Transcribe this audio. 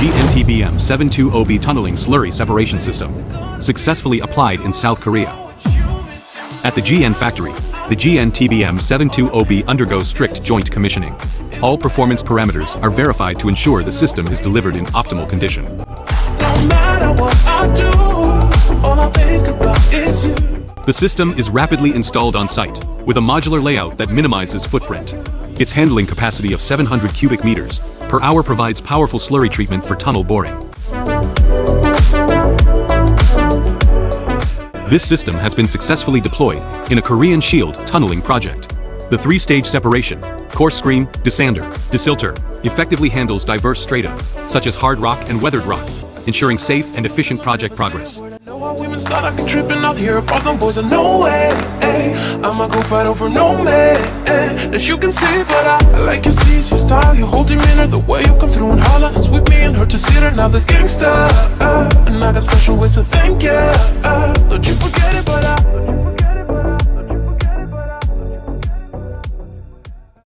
GNTBM-720B Tunneling slurry separation system, successfully applied in South Korea. At the GN factory, the GNTBM-720B undergoes strict joint commissioning. All performance parameters are verified to ensure the system is delivered in optimal condition. No matter what I do, all I think about is you. The system is rapidly installed on site, with a modular layout that minimizes footprint. Its handling capacity of 700 cubic meters per hour provides powerful slurry treatment for tunnel boring. This system has been successfully deployed in a Korean shield tunneling project. The three-stage separation, coarse screen, desander, desilter, effectively handles diverse strata, such as hard rock and weathered rock, ensuring safe and efficient project progress. Know how women start like a tripping out here about them boys and no way, I'ma go fight over no man, as you can see, but I like your steez, your style, your whole demeanor, the way you come through and holler and sweep me and her to see her, now this gangsta, and I got special ways to thank ya,